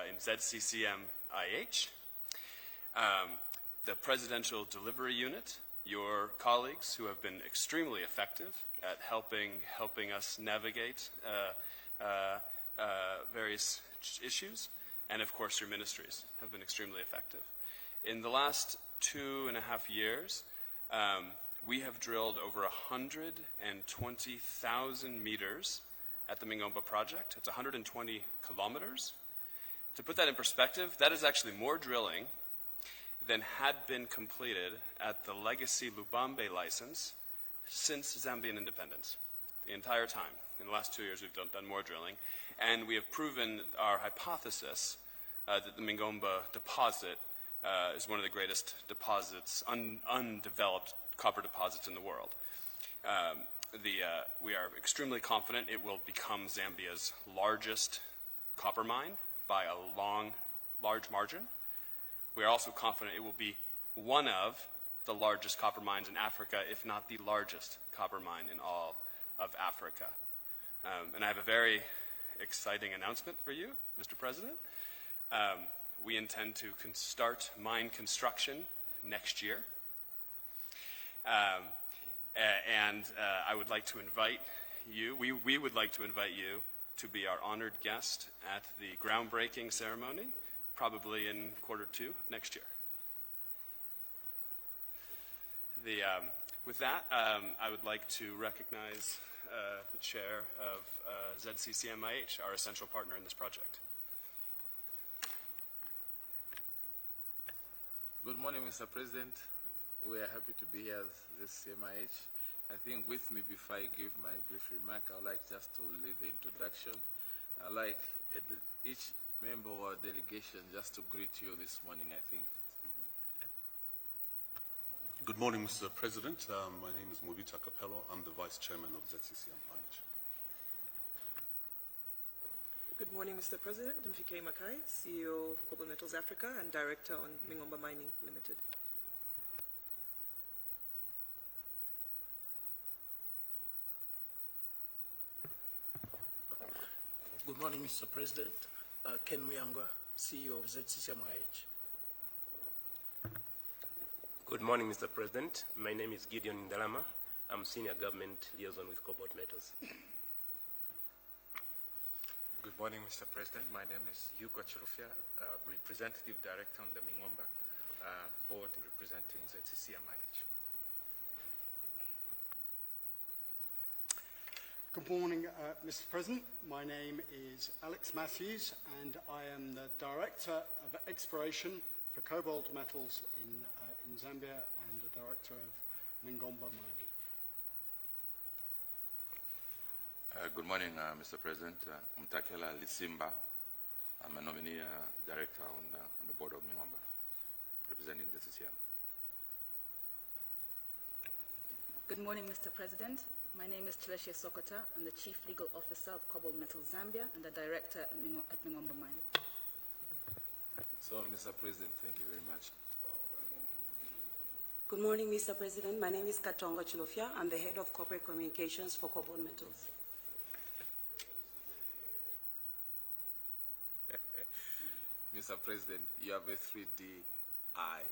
in ZCCM-IH, the Presidential Delivery Unit, your colleagues who have been extremely effective at helping us navigate various issues, and of course your ministries have been extremely effective. In the last 2.5 years, we have drilled over 120,000 meters at the Mingomba project. It's 120 kilometers. To put that in perspective, that is actually more drilling than had been completed at the legacy Lubambe license since Zambian independence. The entire time. In the last 2 years, we've done more drilling. And we have proven our hypothesis that the Mingomba deposit is one of the greatest deposits, undeveloped copper deposits in the world. We are extremely confident it will become Zambia's largest copper mine by a large margin. We are also confident it will be one of the largest copper mines in Africa, if not the largest copper mine in all of Africa. And I have a very exciting announcement for you, Mr. President. We intend to start mine construction next year. And I would like to invite you, we would like to invite you to be our honored guest at the groundbreaking ceremony, probably in Q2 of next year. With that, I would like to recognize the chair of ZCCM-IH, our essential partner in this project. Good morning, Mr. President. We are happy to be here at ZCCM-IH. I think with me, before I give my brief remark, I would like just to lead the introduction. I'd like each member of our delegation just to greet you this morning, I think. Good morning, Mr. President. My name is Mubita Capello. I'm the Vice Chairman of ZCCM-IH. Good morning, Mr. President. I'm Hichilema, CEO of Kobold Metals Africa and Director on Mingomba Mining Limited. Good morning, Mr. President. Ken Muyangwa, CEO of ZCCM-IH. Good morning, Mr. President. My name is Gideon Ndalama. I'm Senior Government Liaison with Kobold Metals. Good morning, Mr. President. My name is Hugo Chirufia, Representative Director on the Mingomba Board representing ZCCM-IH. Good morning, Mr. President. My name is Alex Matthews, and I am the Director of Exploration for Kobold Metals in Zambia and the Director of Mingomba Mining. Good morning, Mr. President. Mtakela Lisimba. I'm a nominee director on the board of Mingomba, representing the CCM. Good morning, Mr. President. My name is Tleshe Sokota. I'm the Chief Legal Officer of Kobold Metals Zambia and the Director at Mingomba Mine. So, Mr. President, thank you very much. Good morning, Mr. President. My name is Katonga Chilofia. I'm the Head of Corporate Communications for Kobold Metals. Mr. President, you have a 3D eye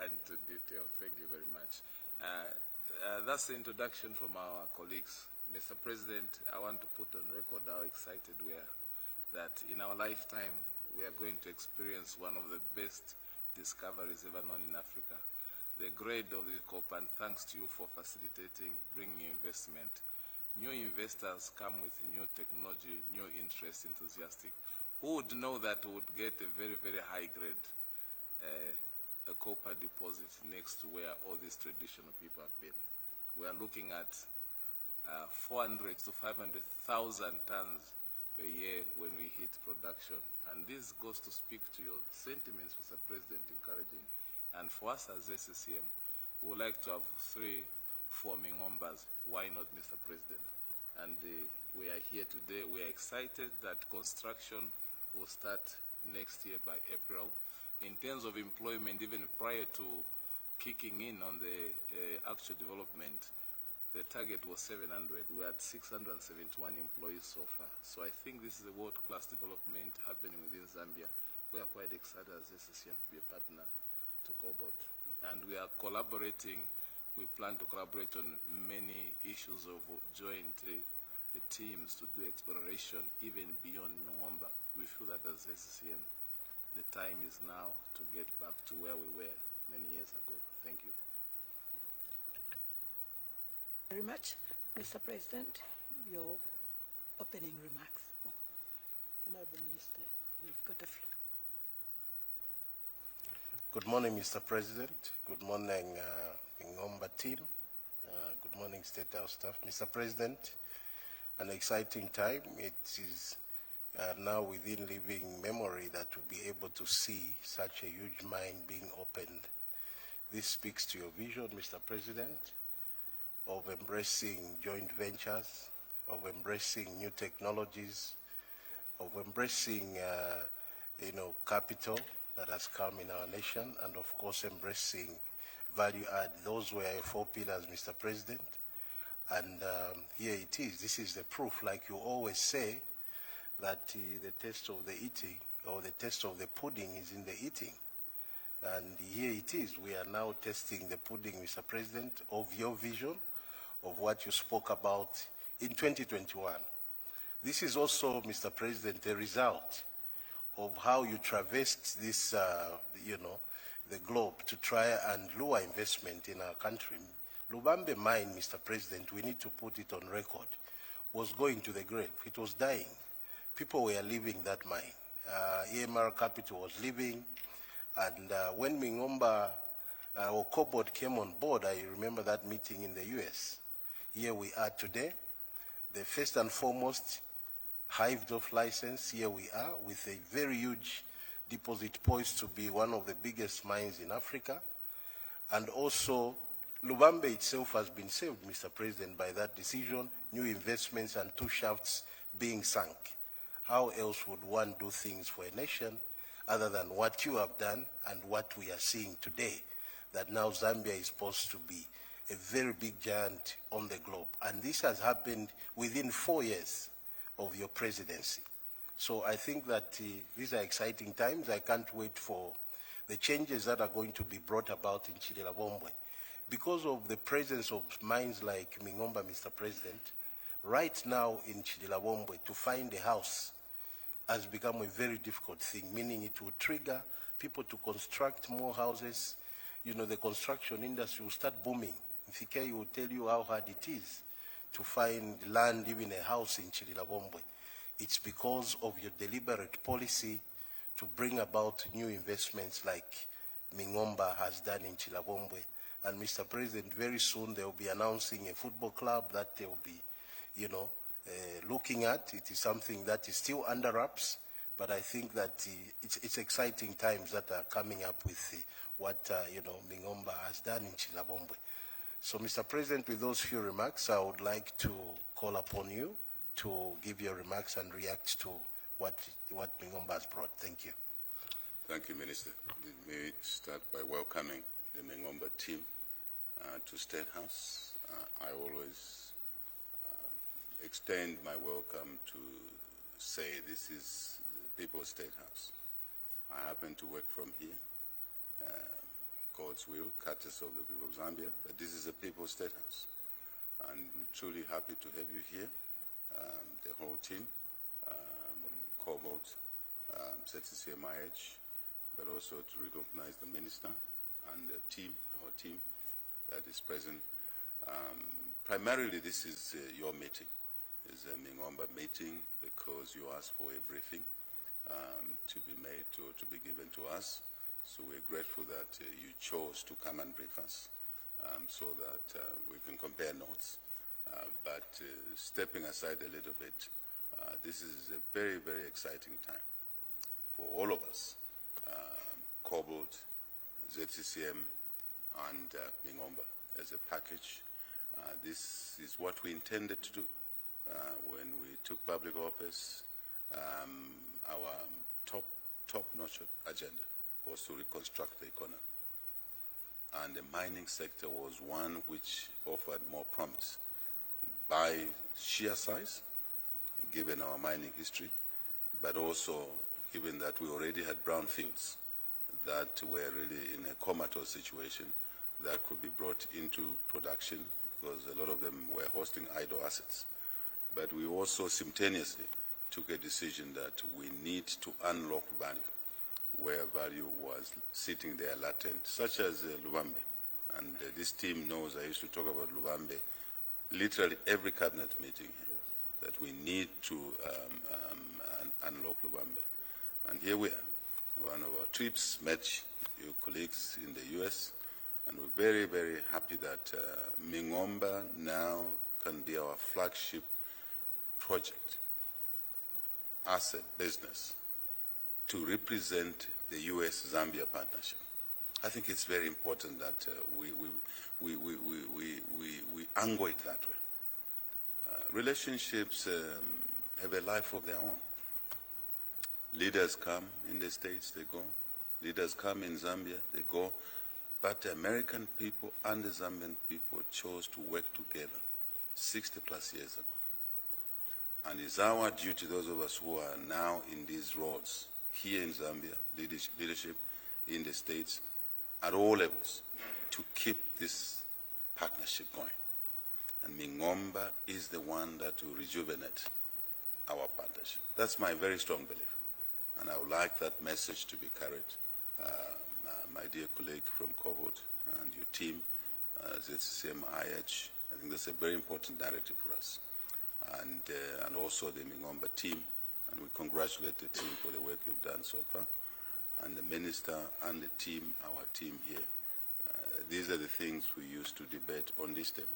and to detail. Thank you very much. That's the introduction from our colleagues. Mr. President, I want to put on record how excited we are that in our lifetime we are going to experience one of the best discoveries ever known in Africa. The grade of the copper, and thanks to you for facilitating bringing investment. New investors come with new technology, new interest, enthusiastic. Who would know that we would get a very, very high grade a copper deposit next to where all these traditional people have been? We are looking at 400 to 500,000 tons per year when we hit production. And this goes to speak to your sentiments, Mr. President, encouraging. And for us as SCCM, we would like to have 3-4 Mingombas. Why not, Mr. President? And we are here today. We are excited that construction will start next year by April. In terms of employment, even prior to kicking in on the actual development, The target was 700. We had 671 employees so far. So I think this is a world-class development happening within Zambia. We are quite excited as SSCM to be a partner to Kobold. And we are collaborating. We plan to collaborate on many issues of joint teams to do exploration even beyond Mingomba. We feel that as SSCM, the time is now to get back to where we were many years ago. Thank you. Very much, Mr. President. Your opening remarks. Honorable Minister, you've got the floor. Good morning, Mr. President. Good morning, Mingomba team. Good morning, State House staff. Mr. President, an exciting time. It is now within living memory that we'll be able to see such a huge mine being opened. This speaks to your vision, Mr. President, of embracing joint ventures, of embracing new technologies, of embracing, capital that has come in our nation, and of course embracing value add. Those were 4 pillars, Mr. President, and here it is. This is the proof, like you always say, that the taste of the eating, or the taste of the pudding, is in the eating. And here it is. We are now testing the pudding, Mr. President, of your vision, of what you spoke about in 2021. This is also, Mr. President, a result of how you traversed this, the globe to try and lure investment in our country. Lubambe mine, Mr. President, we need to put it on record, was going to the grave. It was dying. People were leaving that mine. EMR Capital was leaving. And when Mingomba or Kobold came on board, I remember that meeting in the US. Here we are today. The first and foremost hived off license, here we are with a very huge deposit poised to be one of the biggest mines in Africa. And also, Lubambe itself has been saved, Mr. President, by that decision, new investments and 2 shafts being sunk. How else would one do things for a nation other than what you have done and what we are seeing today, that now Zambia is supposed to be a very big giant on the globe. And this has happened within 4 years of your presidency. So I think that these are exciting times. I can't wait for the changes that are going to be brought about in Hichilema. Because of the presence of mines like Mingomba, Mr. President, right now in Hichilema, to find a house has become a very difficult thing, meaning it will trigger people to construct more houses. The construction industry will start booming. Mfike will tell you how hard it is to find land, even a house in Hichilema. It's because of your deliberate policy to bring about new investments like Mingomba has done in Hichilema. And Mr. President, very soon they will be announcing a football club that they will be, looking at. It is something that is still under wraps, but I think that it's exciting times that are coming up with what, Mingomba has done in Hichilema. So, Mr. President, with those few remarks, I would like to call upon you to give your remarks and react to what Mingomba has brought. Thank you. Thank you, Minister. Let me start by welcoming the Mingomba team to State House. I always extend my welcome to say this is the People's State House. I happen to work from here, God's will, courtesy of the people of Zambia, but this is a People's State House. And we're truly happy to have you here, the whole team, Kobold, ZCCMIH, but also to recognize the Minister and the team, our team that is present. Primarily, this is your meeting. It's a Mingomba meeting because you asked for a briefing to be made or to be given to us. So we're grateful that you chose to come and brief us so that we can compare notes. But stepping aside a little bit, this is a very, very exciting time for all of us, Kobold, ZCCM, and Mingomba as a package. This is what we intended to do when we took public office. Our top-notch agenda was to reconstruct the economy. And the mining sector was one which offered more promise by sheer size, given our mining history, but also given that we already had brownfields that were really in a comatose situation that could be brought into production because a lot of them were hosting idle assets. But we also simultaneously took a decision that we need to unlock value where value was sitting there latent, such as Lubambe. And this team knows I used to talk about Lubambe literally every cabinet meeting, that we need to unlock Lubambe. And here we are. One of our trips met your colleagues in the US, and we're very, very happy that Mingomba now can be our flagship project, asset, business, to represent the US-Zambia partnership. I think it's very important that we angle it that way. Relationships have a life of their own. Leaders come in the States, they go. Leaders come in Zambia, they go. But the American people and the Zambian people chose to work together 60 plus years ago. And it's our duty, those of us who are now in these roles, here in Zambia, leadership in the States, at all levels, to keep this partnership going. And Mingomba is the one that will rejuvenate our partnership. That's my very strong belief. And I would like that message to be carried. My dear colleague from Kobold and your team, ZCCM IH, I think that's a very important narrative for us. And also the Mingomba team, and we congratulate the team for the work you've done so far. And the minister and the team, our team here, these are the things we used to debate on this table.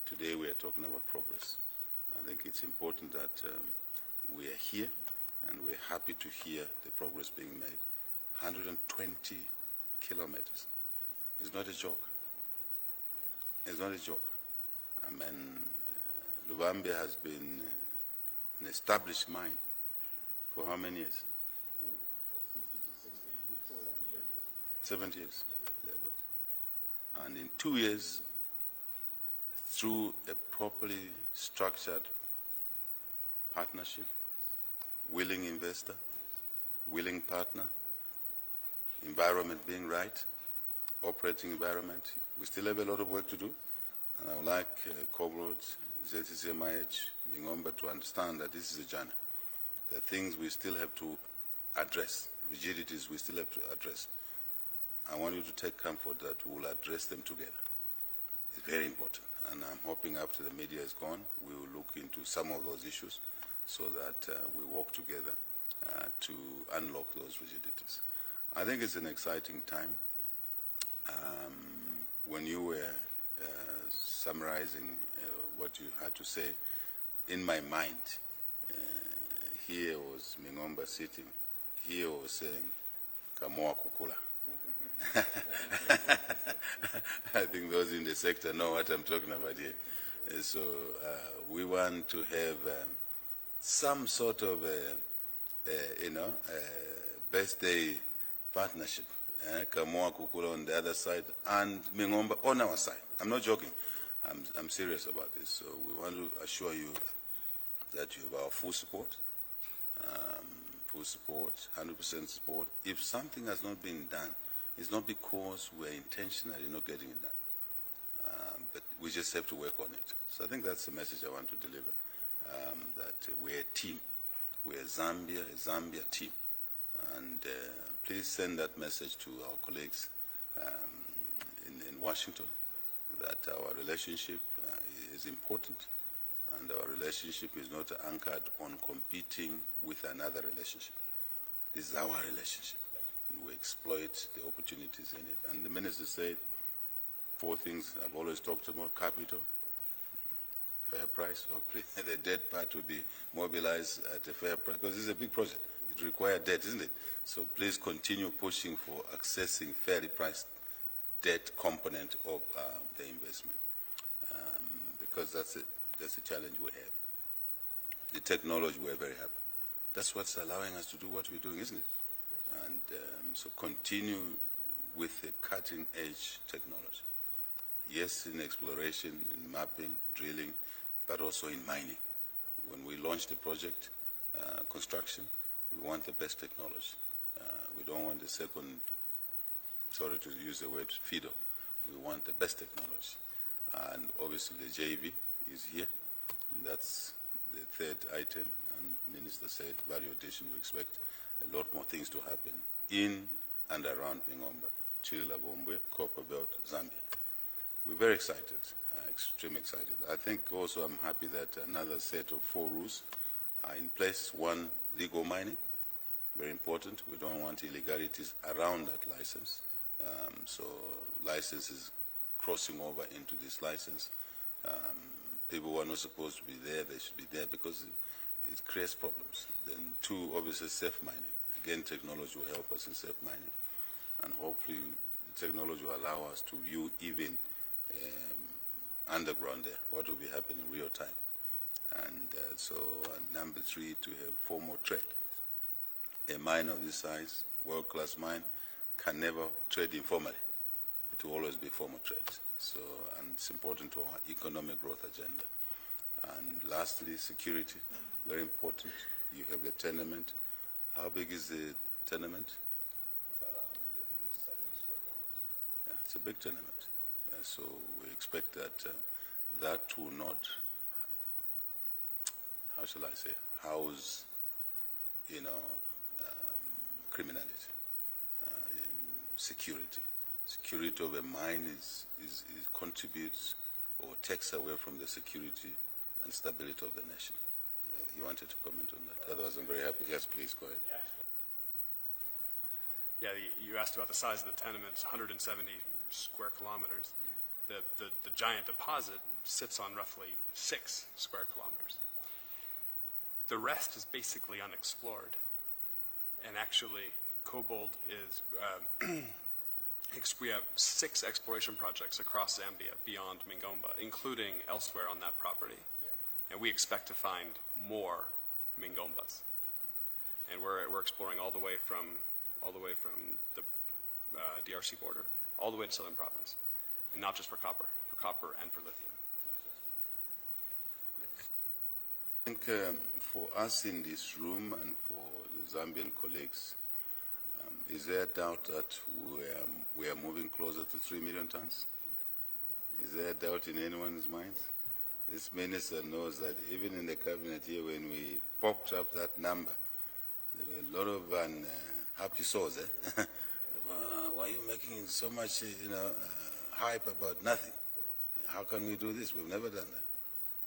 Today we are talking about progress. I think it's important that we are here, and we're happy to hear the progress being made. 120 kilometers. It's not a joke. It's not a joke. I mean, Lubambe has been an established mine for how many years? 70 years. And in 2 years, through a properly structured partnership, willing investor, willing partner, environment being right, operating environment, we still have a lot of work to do. And I would like Kobold, ZCCMIH, Mingomba to understand that this is a journey. There are things we still have to address, rigidities we still have to address. I want you to take comfort that we will address them together. It's very important. And I'm hoping after the media is gone, we will look into some of those issues so that we work together to unlock those rigidities. I think it's an exciting time. When you were summarizing what you had to say, in my mind, here was Mingomba sitting, here was saying, Kamoa Kukula. I think those in the sector know what I'm talking about here. So we want to have some sort of birthday partnership. Kamoa Kukula on the other side and Mingomba on our side. I'm not joking. I'm serious about this. So we want to assure you that you have our full support. Full support, 100% support. If something has not been done, it's not because we're intentionally not getting it done, but we just have to work on it. So I think that's the message I want to deliver, that we're a team. We're a Zambia team. And please send that message to our colleagues in Washington, that our relationship is important, and our relationship is not anchored on competing with another relationship. This is our relationship. We exploit the opportunities in it. And the minister said 4 things I've always talked about: capital, fair price, hopefully the debt part will be mobilized at a fair price, because this is a big project. It requires debt, isn't it? So please continue pushing for accessing fairly priced debt component of the investment, because that's the challenge we have. The technology, we're very happy. That's what's allowing us to do what we're doing, isn't it? And so continue with the cutting-edge technology. yes, in exploration, in mapping, drilling, but also in mining. When we launch the project, construction, we want the best technology. We don't want the second, sorry to use the word, feeder. We want the best technology. And obviously the JV is here. And that's the third item. And Minister said value addition, we expect a lot more things to happen in and around Mingomba, Chililabombwe, Copperbelt, Zambia. We're very excited, extremely excited. I think also I'm happy that another set of 4 rules are in place. One, legal mining, very important. We don't want illegalities around that license. So licenses crossing over into this license. People who are not supposed to be there, they should be there because it creates problems. Then 2, obviously safe mining. Again, technology will help us in safe mining. And hopefully the technology will allow us to view even underground there, what will be happening in real time. And number 3, to have formal trade. A mine of this size, world-class mine, can never trade informally. It will always be formal trade. So, and it's important to our economic growth agenda. And lastly, security, very important. You have the tenement. How big is the tenement? About 170 square kilometers. Yeah, it's a big tenement. So we expect that that will not, how shall I say, house, criminality, security. Security of a mine contributes or takes away from the security and stability of the nation. You wanted to comment on that. Otherwise, I'm very happy. Yes, please, go ahead. Yeah, you asked about the size of the tenements, 170 square kilometers. The giant deposit sits on roughly 6 square kilometers. The rest is basically unexplored. And actually, Kobold is, we have 6 exploration projects across Zambia beyond Mingomba, including elsewhere on that property. And we expect to find more Mingombas. And we're exploring all the way from the DRC border, all the way to southern province. And not just for copper and for lithium. I think for us in this room and for the Zambian colleagues, is there a doubt that we are moving closer to 3 million tons? Is there a doubt in anyone's minds? This minister knows that even in the cabinet here, when we popped up that number, there were a lot of happy souls. Why are you making so much, hype about nothing? How can we do this? We've never done that.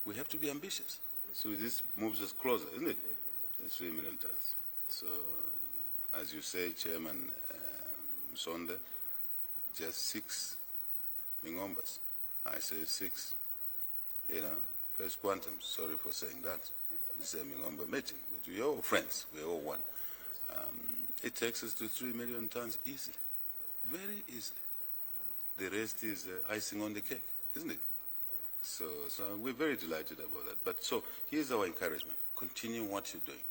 We have to be ambitious. So this moves us closer, isn't it? To 3 million tons. So, as you say, Chairman Sonde, just 6 Mingombas. I say 6, first quantum. Sorry for saying that. This is a Mingomba meeting. But we're all friends. We're all one. It takes us to 3 million tons easily. Very easily. The rest is icing on the cake, isn't it? So we're very delighted about that. But so here's our encouragement. Continue what you're doing.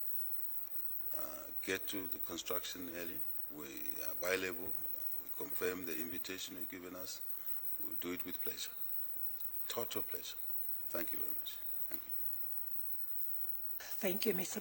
Get to the construction early. We are available. We confirm the invitation you've given us. We'll do it with pleasure. Total pleasure. Thank you very much. Thank you. Thank you, Mr.